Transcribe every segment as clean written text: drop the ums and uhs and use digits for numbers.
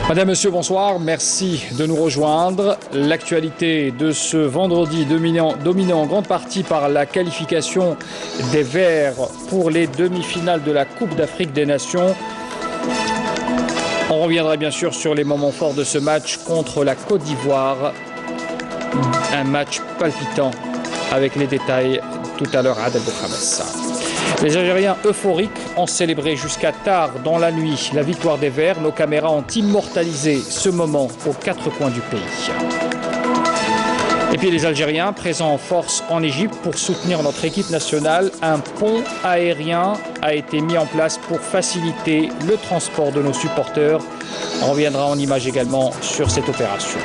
Madame, Monsieur, bonsoir. Merci de nous rejoindre. L'actualité de ce vendredi dominée en grande partie par la qualification des Verts pour les demi-finales de la Coupe d'Afrique des Nations. On reviendra bien sûr sur les moments forts de ce match contre la Côte d'Ivoire. Un match palpitant avec les détails tout à l'heure à Adel Bouhamessa. Les Algériens euphoriques ont célébré jusqu'à tard dans la nuit la victoire des Verts. Nos caméras ont immortalisé ce moment aux quatre coins du pays. Et puis les Algériens présents en force en Égypte pour soutenir notre équipe nationale, un pont aérien a été mis en place pour faciliter le transport de nos supporters. On reviendra en images également sur cette opération.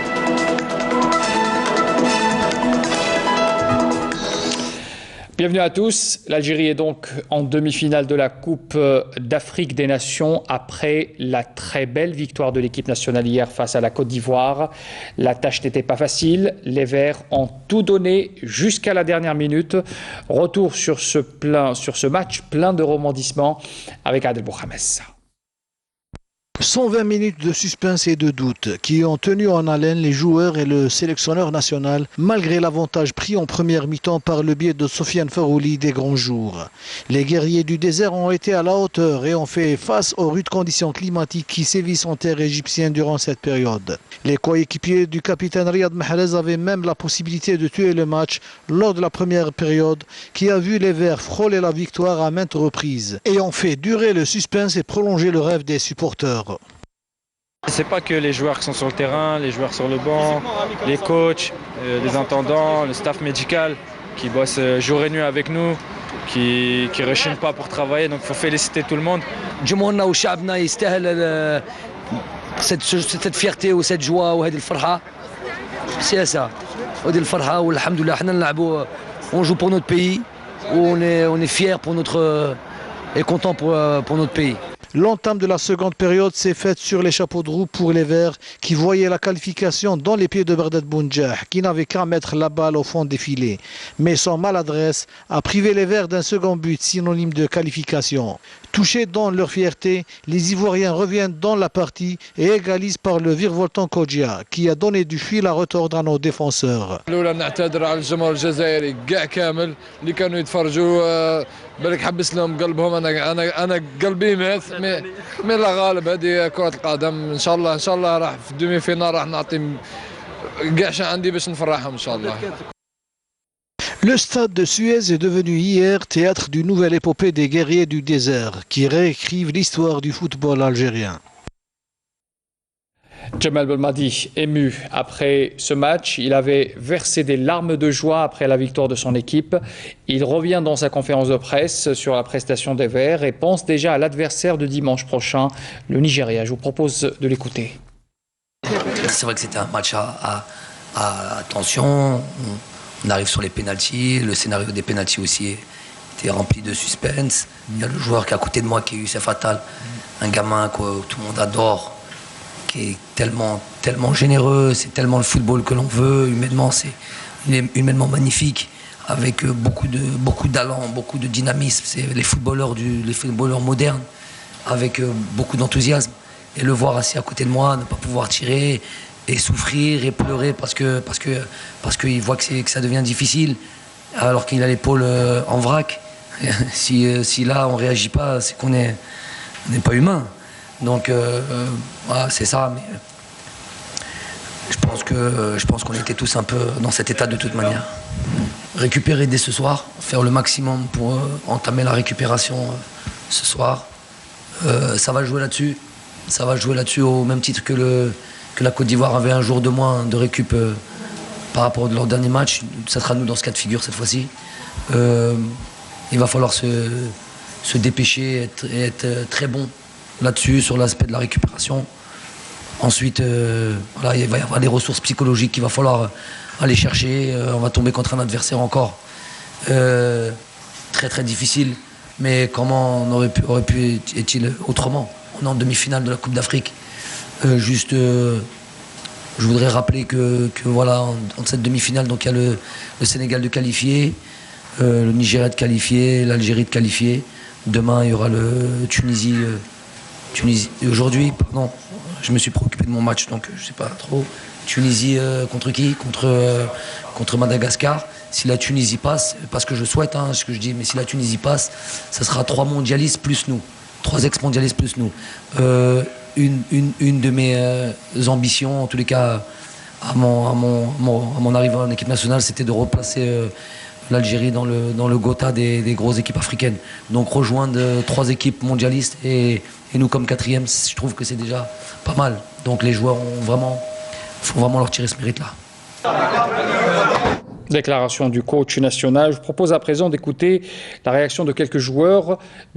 Bienvenue à tous. L'Algérie est donc en demi-finale de la Coupe d'Afrique des Nations après la très belle victoire de l'équipe nationale hier face à la Côte d'Ivoire. La tâche n'était pas facile. Les Verts ont tout donné jusqu'à la dernière minute. Retour sur ce match plein de rebondissements avec Adel Bouhamessa. 120 minutes de suspense et de doute qui ont tenu en haleine les joueurs et le sélectionneur national malgré l'avantage pris en première mi-temps par le biais de Sofiane Farouli des grands jours. Les guerriers du désert ont été à la hauteur et ont fait face aux rudes conditions climatiques qui sévissent en terre égyptienne durant cette période. Les coéquipiers du capitaine Riyad Mahrez avaient même la possibilité de tuer le match lors de la première période qui a vu les Verts frôler la victoire à maintes reprises et ont fait durer le suspense et prolonger le rêve des supporters. C'est pas que les joueurs qui sont sur le terrain, les joueurs sur le banc, les coachs, les intendants, le staff médical qui bossent jour et nuit avec nous, qui ne rechignent pas pour travailler. Donc il faut féliciter tout le monde. جمهورنا وشعبنا يستاهل cette fierté و cette joie وهذه الفرحة. C'est ça. وهذه الفرحة والحمد لله احنا نلعبوا on joue pour notre pays, on est fiers pour notre et content pour notre pays. L'entame de la seconde période s'est faite sur les chapeaux de roue pour les Verts qui voyaient la qualification dans les pieds de Bardad Bounjah qui n'avait qu'à mettre la balle au fond des filets. Mais son maladresse a privé les Verts d'un second but synonyme de qualification. Touchés dans leur fierté, les Ivoiriens reviennent dans la partie et égalisent par le virevoltant Kodjia qui a donné du fil à retordre à nos défenseurs. بالك حبس لهم قلبهم انا قلبي مات من لا غالب هذه كرة القدم ان شاء الله راح في الدومي فينال راح نعطي كاع شي عندي باش نفرحهم ان شاء الله. Le stade de Suez est devenu hier théâtre d'une nouvelle épopée des guerriers du désert qui réécrivent l'histoire du football algérien. Djemal Belmadi, ému après ce match, il avait versé des larmes de joie après la victoire de son équipe. Il revient dans sa conférence de presse sur la prestation des Verts et pense déjà à l'adversaire de dimanche prochain, le Nigeria. Je vous propose de l'écouter. C'est vrai que c'était un match à tension. On arrive sur les pénaltys. Le scénario des pénaltys aussi était rempli de suspense. Il y a le joueur qui est à côté de moi qui a eu sa fatale. Un gamin que tout le monde adore, qui est tellement généreux, c'est tellement le football que l'on veut, humainement c'est humainement magnifique, avec beaucoup d'allant, beaucoup de dynamisme, c'est les footballeurs modernes, avec beaucoup d'enthousiasme. Et le voir assis à côté de moi, ne pas pouvoir tirer, et souffrir, et pleurer parce qu'il voit que ça devient difficile, alors qu'il a l'épaule en vrac. Si là on ne réagit pas, c'est qu'on n'est pas humain. Donc voilà, c'est ça, mais je pense qu'on était tous un peu dans cet état de toute manière. Récupérer dès ce soir, faire le maximum pour entamer la récupération ce soir. Ça va jouer là-dessus. Ça va jouer là-dessus au même titre que la Côte d'Ivoire avait un jour de moins de récup par rapport à leur dernier match. Ça sera nous dans ce cas de figure cette fois-ci. Il va falloir se dépêcher et être très bon là-dessus, sur l'aspect de la récupération. Ensuite, voilà, il va y avoir des ressources psychologiques qu'il va falloir aller chercher. On va tomber contre un adversaire encore très très difficile. Mais comment on aurait pu est-il autrement? On est en demi-finale de la Coupe d'Afrique. Je voudrais rappeler que voilà, en cette demi-finale, donc il y a le Sénégal de qualifié, le Nigeria de qualifié, l'Algérie de qualifié. Demain, il y aura le Tunisie. Aujourd'hui, pardon, je me suis préoccupé de mon match, donc je sais pas trop. Tunisie contre qui? Contre Madagascar. Si la Tunisie passe, parce que je souhaite, ce que je dis, mais si la Tunisie passe, ça sera 3 mondialistes plus nous, 3 ex-mondialistes plus nous. Une de mes ambitions, en tous les cas, à mon arrivée en équipe nationale, c'était de replacer l'Algérie dans le Gotha des grosses équipes africaines. Donc rejoindre 3 équipes mondialistes et nous comme 4e, je trouve que c'est déjà pas mal. Donc les joueurs faut vraiment leur tirer ce mérite-là. Déclaration du coach national. Je vous propose à présent d'écouter la réaction de quelques joueurs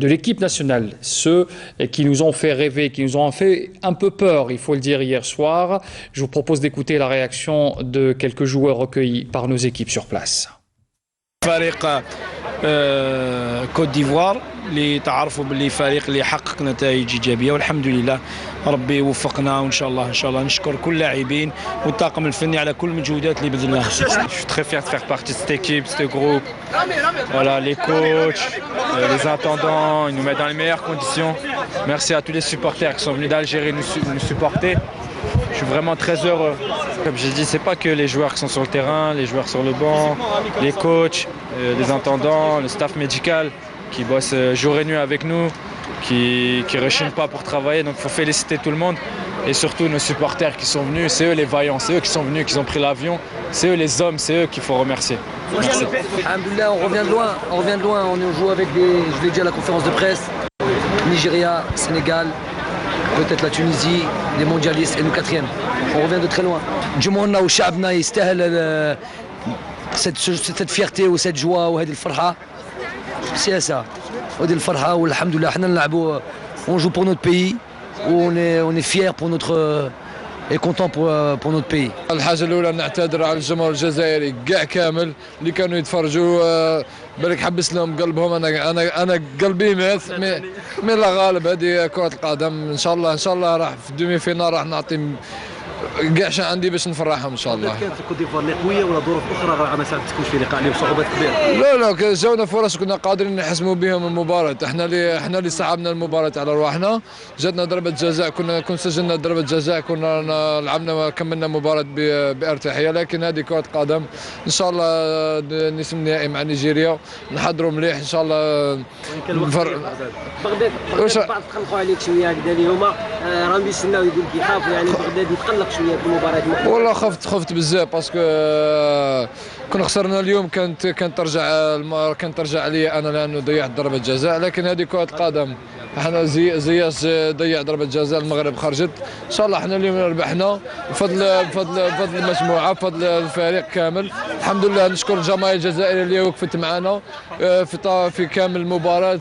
de l'équipe nationale. Ceux qui nous ont fait rêver, qui nous ont fait un peu peur, il faut le dire, hier soir. Je vous propose d'écouter la réaction de quelques joueurs recueillis par nos équipes sur place. فريق كوت ديفوار اللي تعرفوا باللي فريق اللي حقق نتائج ايجابيه والحمد لله ربي وفقنا وان شاء الله نشكر كل اللاعبين والطاقم الفني على كل المجهودات اللي بذلناها. Je suis très fier de faire partie de cette équipe, de ce groupe. Voilà, les coachs, les intendants, ils nous mettent dans les meilleures conditions. Merci à tous les supporters qui sont venus d'Algérie nous supporter. Je suis vraiment très heureux. Comme j'ai dit, c'est pas que les joueurs qui sont sur le terrain, les joueurs sur le banc, les coachs, les intendants, le staff médical qui bossent jour et nuit avec nous, qui rechignent pas pour travailler. Donc il faut féliciter tout le monde et surtout nos supporters qui sont venus. C'est eux les vaillants, c'est eux qui sont venus, qui ont pris l'avion. C'est eux les hommes, c'est eux qu'il faut remercier. Merci. Alhamdoulilah, on revient de loin. On joue avec je l'ai dit à la conférence de presse, Nigeria, Sénégal, peut-être la Tunisie, les mondialistes et nous 4e. On revient de très loin. جمهورنا وشعبنا يستاهل cette fierté ou cette joie وهذه الفرحة. C'est ça. وهذه الفرحة والحمد لله احنا نلعبوا, on joue pour notre pays, on est fiers pour notre et content pour notre pays. الحاجة الأولى نعتذر على الجمهور الجزائري كاع كامل اللي كانوا يتفرجوا, بالك حبس لهم قلبهم. أنا قلبي مات مي لا غالب, هذه كرة القدم. إن شاء الله راح في الدومي فينال راح نعطي كاع شي عندي باش نفرحهم ان شاء الله. كانت كوت ديفوار اللي قويه ولا ظروف اخرى ما ساعدتكوش في لقاء اليوم صعوبات كبيره؟ لا جاونا فرص كنا قادرين نحسموا بهم المباراه. احنا اللي صعبنا المباراه على رواحنا. جاتنا ضربه جزاء, كنا سجلنا ضربه جزاء, كنا لعبنا وكملنا مباراه بارتياحيه. لكن هذه كره قدم. ان شاء الله نصف النهائي مع نيجيريا نحضروا مليح ان شاء الله. بغداد بعض تقلقوا عليك شويه هكذا اليوم, راهم يستناو يقول لك يخافوا, يعني بغداد يتقلق شويه في المباراه المقبله. والله خفت بزاف باسكو كنا خسرنا اليوم. كانت ترجع علي انا لانه ضيعت ضربه جزاء. لكن هذه كره القدم, احنا زياس ضيع ضربه جزاء, المغرب خرجت. ان شاء الله احنا اليوم ربحنا بفضل المجموعه, بفضل الفريق كامل. الحمد لله نشكر الجماهير الجزائريه اللي وقفت معنا في كامل المباراه.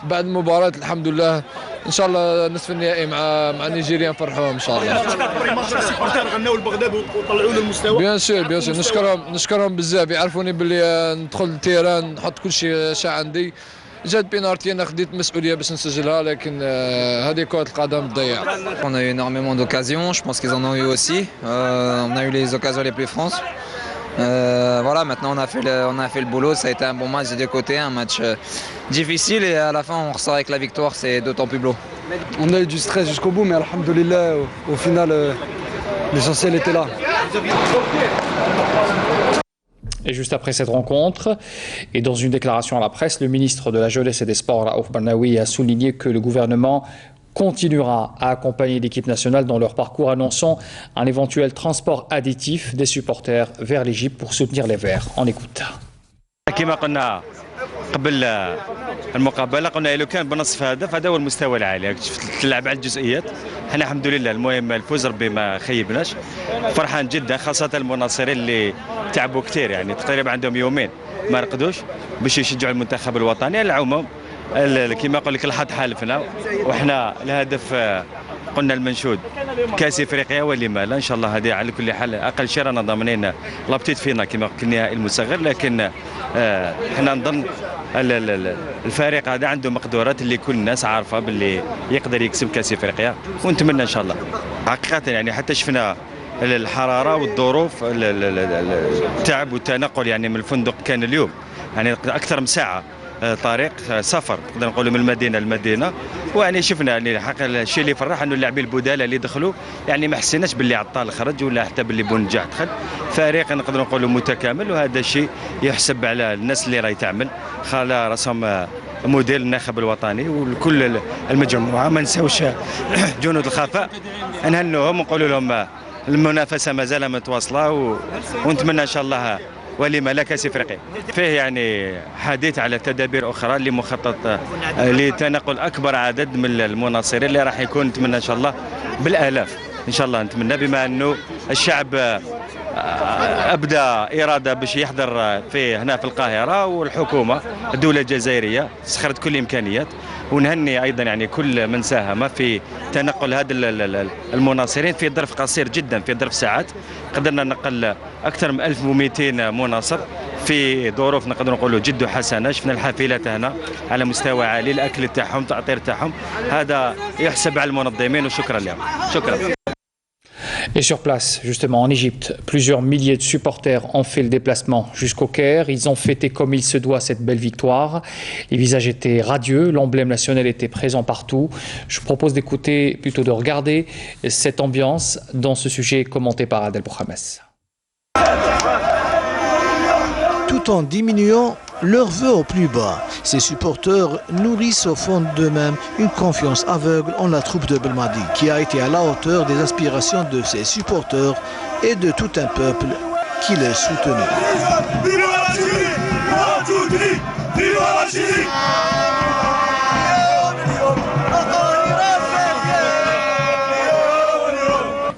بعد المباراه الحمد لله ان شاء الله نصف النهائي مع نيجيريا نفرحوهم ان شاء الله. غناو لبغداد وطلعوا له المستوى. بيان سور نشكرهم بزاف. يعرفوني باللي ندخل التيران نحط كل شيء عندي. جات بينارتي, انا خديت مسؤوليه باش نسجلها, لكن هذه كره القدم تضيع. On a eu énormément d'occasions, je pense qu'ils en ont eu aussi. On a eu les occasions les plus franches. Voilà, maintenant on a fait le boulot, ça a été un bon match des deux côtés, un match difficile et à la fin on ressort avec la victoire, c'est d'autant plus beau. On a eu du stress jusqu'au bout, mais alhamdoulilah, au final l'essentiel était là. Et juste après cette rencontre, et dans une déclaration à la presse, le ministre de la Jeunesse et des Sports, Raouf Barnaoui, a souligné que le gouvernement continuera à accompagner l'équipe nationale dans leur parcours, annonçant un éventuel transport additif des supporters vers l'Égypte pour soutenir les Verts. On écoute. كما قلنا قبل المقابله, قلنا لو كان بنصف هدف هذا هو المستوى العالي. تلعب على الجزئيات. احنا الحمد لله المهم الفوز, ربي ما خيبناش. فرحان جدا خاصه المناصرين اللي تعبوا كثير, يعني تقريبا عندهم يومين ما رقدوش باش يشجعوا المنتخب الوطني. العموم كما يقول لك الحظ حالفنا, وإحنا الهدف قلنا المنشود كاس افريقيا ولما لا. ان شاء الله هذه على كل حال اقل شيء رانا ضامنين لابتيت فينا كما قلت النهائي المصغر. لكن احنا نظن الفريق هذا عنده مقدورات اللي كل الناس عارفه باللي يقدر يكسب كاس افريقيا, ونتمنى ان شاء الله. حقيقه يعني حتى شفنا الحراره والظروف, التعب والتنقل يعني من الفندق كان اليوم يعني اكثر من ساعه طريق سفر نقدر نقولوا من المدينه للمدينه. ويعني شفنا يعني حق الشيء اللي فرح انه اللاعبين البدلاء اللي دخلوا يعني ما حسيناش باللي عطال خرج ولا حتى باللي بونجاح دخل. فريق نقدر نقولوا متكامل، وهذا الشيء يحسب على الناس اللي راهي تعمل خلا راسهم موديل الناخب الوطني وكل المجموعه. ما نساوش جنود الخفاء، نهنوهم ونقولوا لهم المنافسه مازال متواصله ونتمنى ان شاء الله ولما لا كاس افريقيا. فيه يعني حديث على تدابير اخرى اللي مخطط لتنقل اكبر عدد من المناصرين اللي راح يكون نتمنى ان شاء الله بالالاف ان شاء الله. نتمنى بما انه الشعب ابدا اراده باش يحضر في هنا في القاهره، والحكومه الدوله الجزائريه سخرت كل الامكانيات. ونهني ايضا يعني كل من ساهم في تنقل هذا المناصرين في ظرف قصير جدا، في ظرف ساعات قدرنا نقل اكثر من 1200 مناصر في ظروف نقدر نقولوا جد حسنه. شفنا الحافلات هنا على مستوى عالي، الاكل تاعهم التعطير تاعهم، هذا يحسب على المنظمين وشكرا لهم. شكرا. Et sur place, justement, en Égypte, plusieurs milliers de supporters ont fait le déplacement jusqu'au Caire. Ils ont fêté comme il se doit cette belle victoire. Les visages étaient radieux, l'emblème national était présent partout. Je vous propose d'écouter, plutôt de regarder cette ambiance dans ce sujet commenté par Adel Bouhames. Tout en diminuant leurs vœux au plus bas, ces supporters nourrissent au fond d'eux-mêmes une confiance aveugle en la troupe de Belmadi, qui a été à la hauteur des aspirations de ses supporters et de tout un peuple qui les soutenait.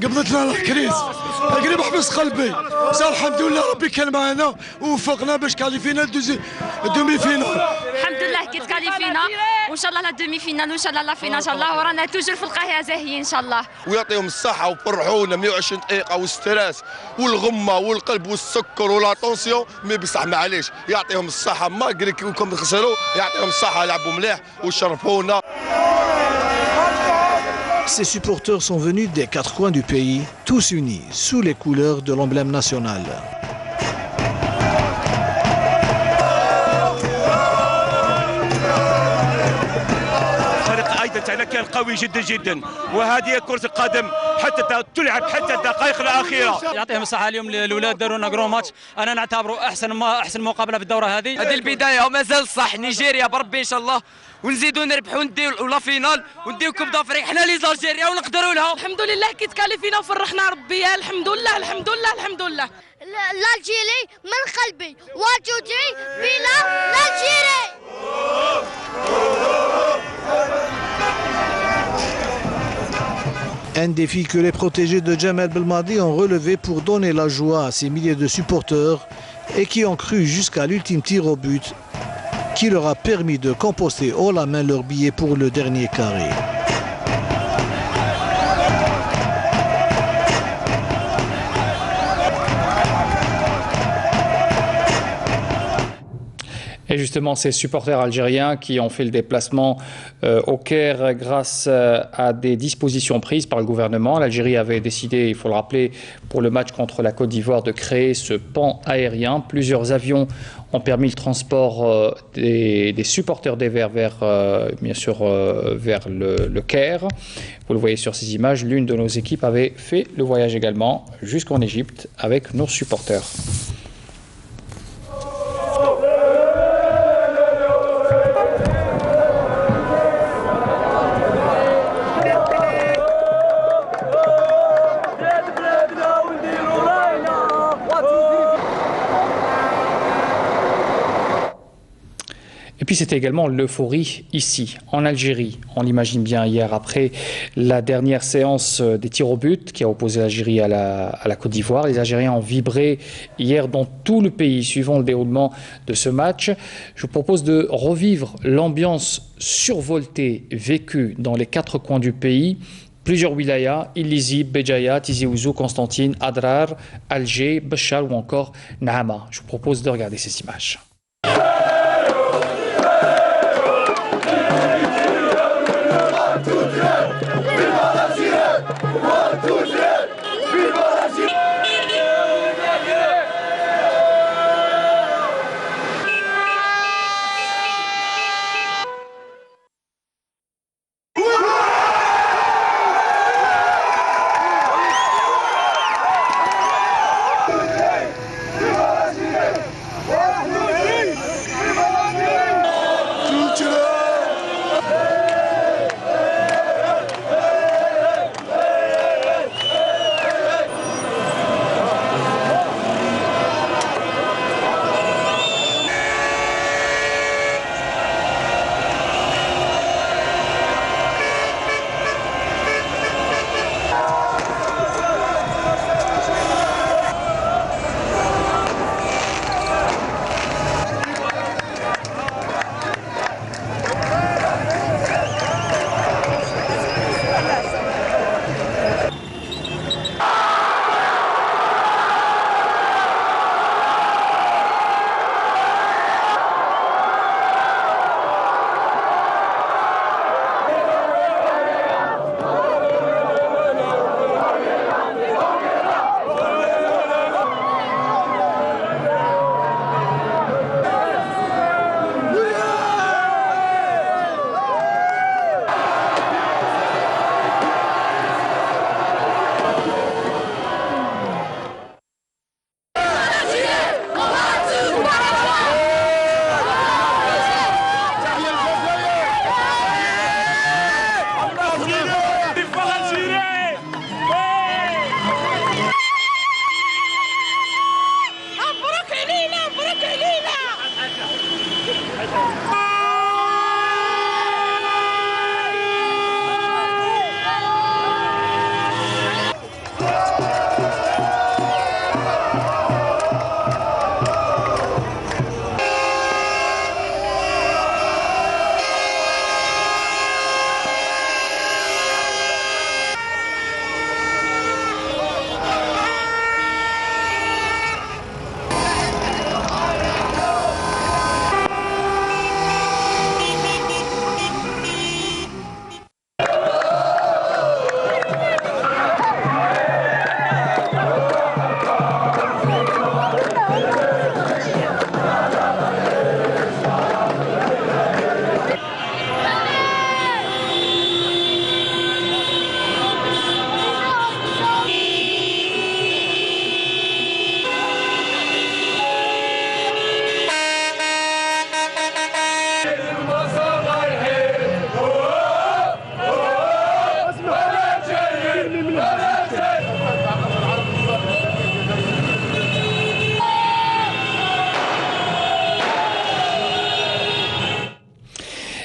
قبضتنا الكريس قريب حبس قلبي. الحمد لله ربي كان معنا ووفقنا باش كاليفينا الدومي فينال. الحمد لله كي تكاليفينا وان شاء الله لا دومي فينال وان شاء الله لا فينال ان شاء الله، ورانا توجور في القاهره زاهيين ان شاء الله. ويعطيهم الصحه وفرحونا 120 دقيقه والستريس والغمه والقلب والسكر ولا طونسيون، مي بصح معليش يعطيهم الصحه ما قري كيكون خسروا، يعطيهم الصحه لعبوا مليح وشرفونا. Ces supporters sont venus des quatre coins du pays, tous unis sous les couleurs de l'emblème national. تاعنا كان قوي جدا جدا، وهذه كرة القدم حتى تلعب حتى الدقائق الأخيرة. يعطيهم الصحة اليوم الأولاد داروا لنا كرو ماتش، أنا نعتبره أحسن مقابلة في الدورة هذه. هذه البداية ومازال صح نيجيريا بربي إن شاء الله، ونزيدوا نربحوا ونديو لا فينال ونديو كوب دافريك حنا لي زالجيريا ونقدروا لها. الحمد لله كي تكاليفينا وفرحنا ربي، الحمد لله الحمد لله الحمد لله. الجيري من قلبي وجودي بلا الجيري. Un défi que les protégés de Djamel Belmadi ont relevé pour donner la joie à ces milliers de supporters et qui ont cru jusqu'à l'ultime tir au but qui leur a permis de composter haut la main leurs billets pour le dernier carré. Et justement, ces supporters algériens qui ont fait le déplacement au Caire grâce à des dispositions prises par le gouvernement. L'Algérie avait décidé, il faut le rappeler, pour le match contre la Côte d'Ivoire de créer ce pont aérien. Plusieurs avions ont permis le transport des supporters des Verts vers le Caire. Vous le voyez sur ces images, l'une de nos équipes avait fait le voyage également jusqu'en Égypte avec nos supporters. Et puis c'était également l'euphorie ici, en Algérie. On l'imagine bien hier après la dernière séance des tirs au but qui a opposé l'Algérie à la Côte d'Ivoire. Les Algériens ont vibré hier dans tout le pays suivant le déroulement de ce match. Je vous propose de revivre l'ambiance survoltée vécue dans les quatre coins du pays. Plusieurs wilayas, Illizi, Béjaïa, Tizi Ouzou, Constantine, Adrar, Alger, Béchar ou encore Naama. Je vous propose de regarder ces images.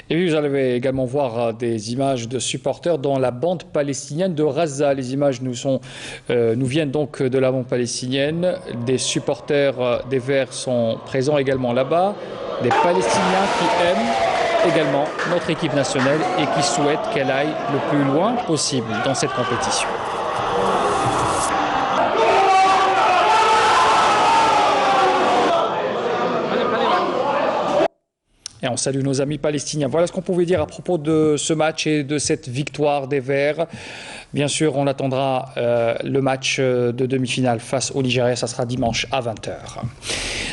Et puis vous allez également voir des images de supporters dans la bande palestinienne de Raza. Les images nous viennent donc de la bande palestinienne. Des supporters des Verts sont présents également là-bas. Des Palestiniens qui aiment également notre équipe nationale et qui souhaitent qu'elle aille le plus loin possible dans cette compétition. Et on salue nos amis palestiniens. Voilà ce qu'on pouvait dire à propos de ce match et de cette victoire des Verts. Bien sûr, on attendra le match de demi-finale face au Nigeria. Ça sera dimanche à 20h.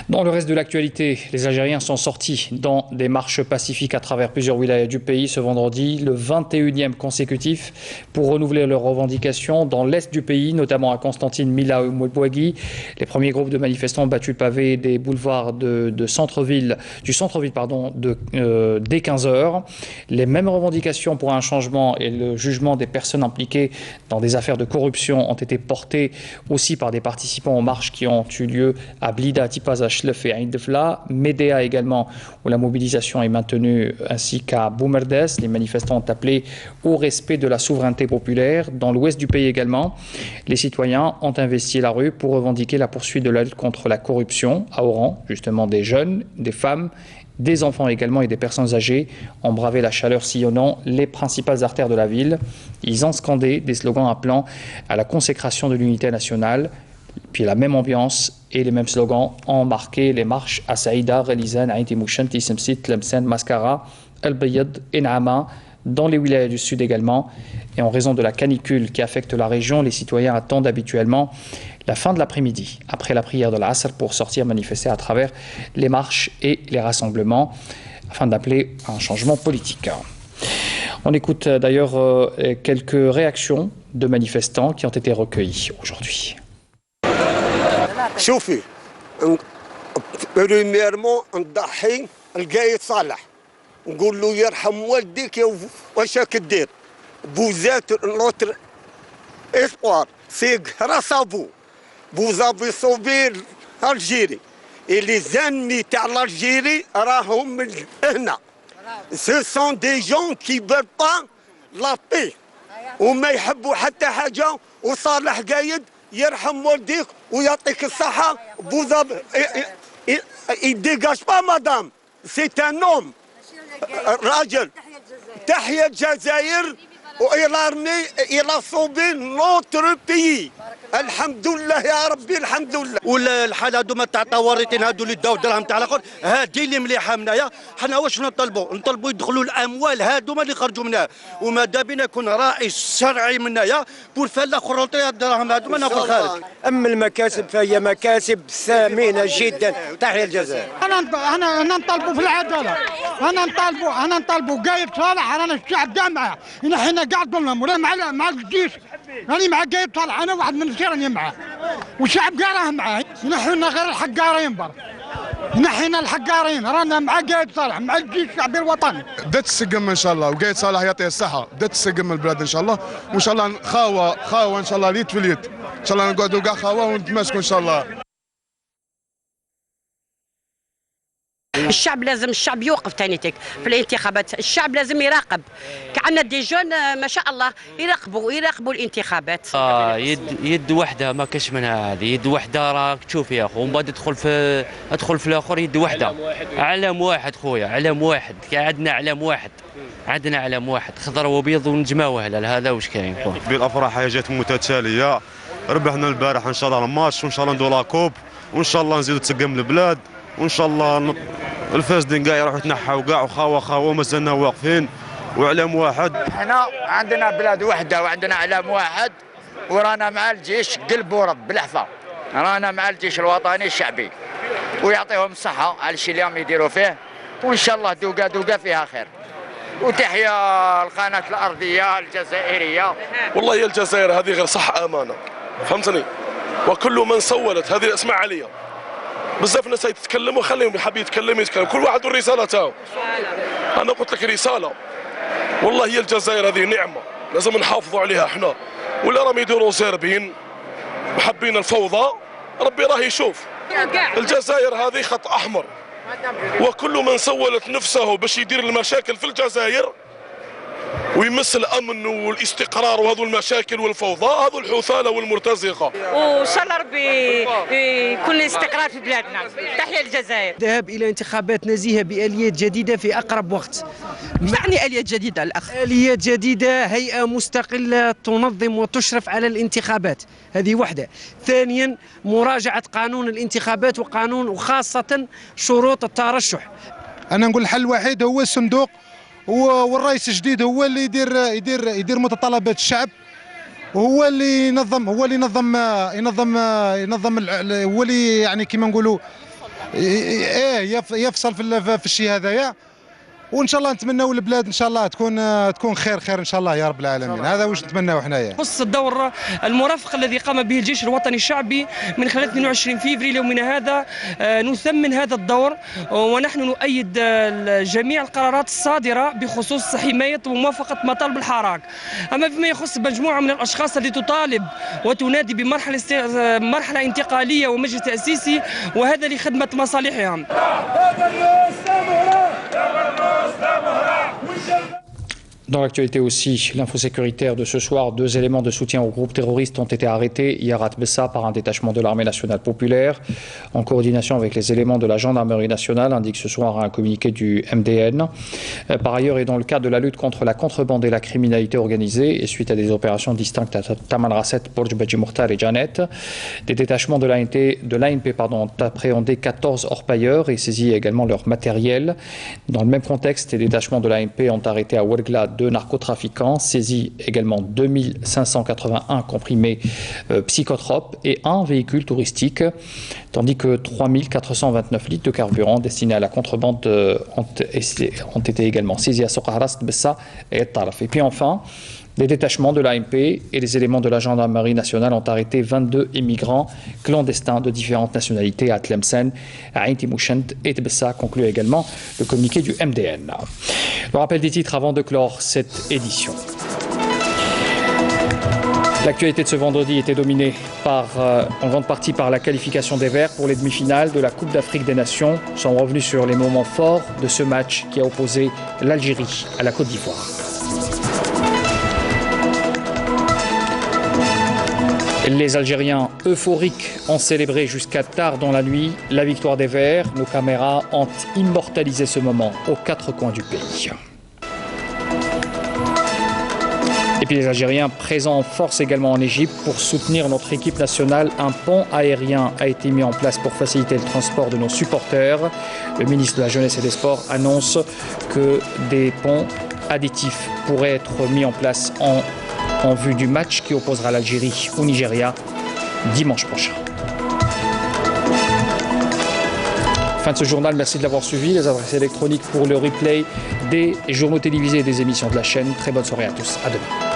Dans le reste de l'actualité, les Algériens sont sortis dans des marches pacifiques à travers plusieurs wilayas du pays ce vendredi, le 21e consécutif, pour renouveler leurs revendications dans l'est du pays, notamment à Constantine, Mila et Mouelbouagui. Les premiers groupes de manifestants ont battu le pavé des boulevards du centre-ville dès 15h. Les mêmes revendications pour un changement et le jugement des personnes impliquées dans des affaires de corruption ont été portées aussi par des participants aux marches qui ont eu lieu à Blida, Tipaza, Chlef et Ain Defla, Médéa également, où la mobilisation est maintenue, ainsi qu'à Boumerdes. Les manifestants ont appelé au respect de la souveraineté populaire. Dans l'ouest du pays également, les citoyens ont investi la rue pour revendiquer la poursuite de la lutte contre la corruption à Oran. Justement, des jeunes, des femmes, des enfants également et des personnes âgées ont bravé la chaleur sillonnant les principales artères de la ville. Ils ont scandé des slogans appelant à la consécration de l'unité nationale. Puis la même ambiance et les mêmes slogans ont marqué les marches à Saïda, Relizan, Aït Mouchen, Tissemsit, Tlemcen, Mascara, El Bayad et Naama, dans les wilayas du sud également. Et en raison de la canicule qui affecte la région, les citoyens attendent habituellement la fin de l'après-midi, après la prière de l'Asr, pour sortir manifester à travers les marches et les rassemblements, afin d'appeler à un changement politique. On écoute d'ailleurs quelques réactions de manifestants qui ont été recueillies aujourd'hui. شوفي بريميرمون نضحي القايد صالح نقول له يرحم والديك يا واش راك دير بوزات نوتر اسبوار سي غراس ا فو vous avez sauvé الجيري اللي زاني تاع الجيري راهم من هنا سو سون دي جون كي فول با لا بي وما يحبوا حتى حاجه وصالح قايد يرحم والديك ويعطيك الصحه vous il dégage pas madame c'est un homme راجل تحيا الجزائر وإلارني إلى صوبي نوتر بيي الحمد لله يا ربي الحمد لله. ولا الحال هادو ما تاع طواريتين هادو اللي داو الدرهم تاع الاخر هادي اللي مليحه منايا. حنا واش نطلبوا يدخلوا الاموال هادو ما اللي خرجوا منها وماذا بينا يكون رئيس شرعي منايا بور فلا خرونطي الدرهم هادو ما ناخذ خارج. اما المكاسب فهي مكاسب ثمينه جدا. تحيا الجزائر. انا نطالبوا في العداله. انا نطالبوا قايد صالح رانا الشعب كاع معاه ينحينا كاع ظلم ولا مع الجيش. راني مع قايد صالح انا واحد من السير راني معاه والشعب كاع راه معاه ينحينا غير الحقارين برك نحينا الحقارين رانا مع قايد صالح مع الجيش الشعبي الوطني. بدات تسقم ان شاء الله وقايد صالح يعطيه الصحه بدات تسقم البلاد ان شاء الله وان شاء الله خاوه ان شاء الله اليد في اليد ان شاء الله نقعدوا كاع خاوه ونتماسكوا ان شاء الله. الشعب لازم الشعب يوقف تانيتك في الانتخابات. الشعب لازم يراقب كعنا دي جون ما شاء الله يراقبوا الانتخابات. يد وحده ما كاش منها هذه يد وحده راك تشوف يا اخو ومن بعد ادخل في الاخر يد وحده. علم واحد خويا علم واحد عندنا علم واحد خضر وبيض ونجمه هلال هذا واش كاين. بالافراح حاجات متتاليه ربحنا البارح ان شاء الله الماتش وان شاء الله ندو لاكوب وان شاء الله نزيدو تسقم البلاد وان شاء الله الفاسدين كاع يروحوا يتنحوا كاع وخاوه مازلنا واقفين وعلم واحد. احنا عندنا بلاد وحده وعندنا علم واحد ورانا مع الجيش قلب ورب بالحفا رانا مع الجيش الوطني الشعبي ويعطيهم الصحه على الشيء اللي راهم يديروا فيه وان شاء الله دوقا فيها خير. وتحيا القناه الارضيه الجزائريه. والله يا الجزائر هذه غير صح امانه فهمتني وكل من سولت هذه الاسماء عليا بزاف ناس يتكلموا خليهم يحب يتكلم كل واحد والرساله تاعو. انا قلت لك رساله والله هي الجزائر هذه نعمه لازم نحافظوا عليها احنا ولا راهم يديروا زاربين محبين الفوضى ربي راه يشوف. الجزائر هذه خط احمر وكل من سولت نفسه باش يدير المشاكل في الجزائر ويمس الامن والاستقرار وهذو المشاكل والفوضى هذو الحثاله والمرتزقه. وان شاء الله ربي يكون الاستقرار في بلادنا. تحيا الجزائر. الذهاب الى انتخابات نزيهه باليات جديده في اقرب وقت. يعني اليات جديده الاخ؟ اليات جديده هيئه مستقله تنظم وتشرف على الانتخابات هذه وحده. ثانيا مراجعه قانون الانتخابات وخاصه شروط الترشح. انا نقول الحل الوحيد هو الصندوق والرئيس الجديد هو اللي يدير متطلبات الشعب وهو اللي ينظم هو اللي يعني كيما نقولوا يفصل في الشيء هذايا وان شاء الله نتمناو البلاد ان شاء الله تكون خير ان شاء الله يا رب العالمين. هذا واش نتمناو حنايا. خص الدور المرافق الذي قام به الجيش الوطني الشعبي من خلال 22 فيفري يومنا هذا نثمن هذا الدور ونحن نؤيد جميع القرارات الصادره بخصوص حمايه وموافقه مطالب الحراك. اما فيما يخص مجموعه من الاشخاص التي تطالب وتنادي بمرحله انتقاليه ومجلس تاسيسي وهذا لخدمه مصالحهم. Dans l'actualité aussi, l'info sécuritaire de ce soir, 2 éléments de soutien au groupe terroriste ont été arrêtés hier à Tbessa par un détachement de l'armée nationale populaire en coordination avec les éléments de la gendarmerie nationale, indique ce soir un communiqué du MDN. Par ailleurs, et dans le cadre de la lutte contre la contrebande et la criminalité organisée, et suite à des opérations distinctes à Taman Rasset, Borj Badji Mokhtar et Janet, des détachements de l'ANP ont appréhendé 14 orpailleurs et saisi également leur matériel. Dans le même contexte, les détachements de l'ANP ont arrêté à Ouergla 2 narcotrafiquants, saisi également 2581 comprimés psychotropes et 1 véhicule touristique, tandis que 3429 litres de carburant destinés à la contrebande ont été également saisis à Soqahras, Tbessa et Taraf. Et puis enfin, Des détachements de l'AMP et des éléments de la gendarmerie nationale ont arrêté 22 immigrants clandestins de différentes nationalités à Tlemcen, à Ain Timouchent et Tbessa, conclut également le communiqué du MDN. Le rappel des titres avant de clore cette édition. L'actualité de ce vendredi était dominée en grande partie par la qualification des Verts pour les demi-finales de la Coupe d'Afrique des Nations. Nous sommes revenus sur les moments forts de ce match qui a opposé l'Algérie à la Côte d'Ivoire. Les Algériens euphoriques ont célébré jusqu'à tard dans la nuit la victoire des Verts. Nos caméras ont immortalisé ce moment aux quatre coins du pays. Et puis les Algériens présents en force également en Égypte pour soutenir notre équipe nationale. Un pont aérien a été mis en place pour faciliter le transport de nos supporters. Le ministre de la Jeunesse et des Sports annonce que des ponts additifs pourraient être mis en place en vue du match qui opposera l'Algérie au Nigeria dimanche prochain. Fin de ce journal, merci de l'avoir suivi. Les adresses électroniques pour le replay des journaux télévisés et des émissions de la chaîne. Très bonne soirée à tous. À demain.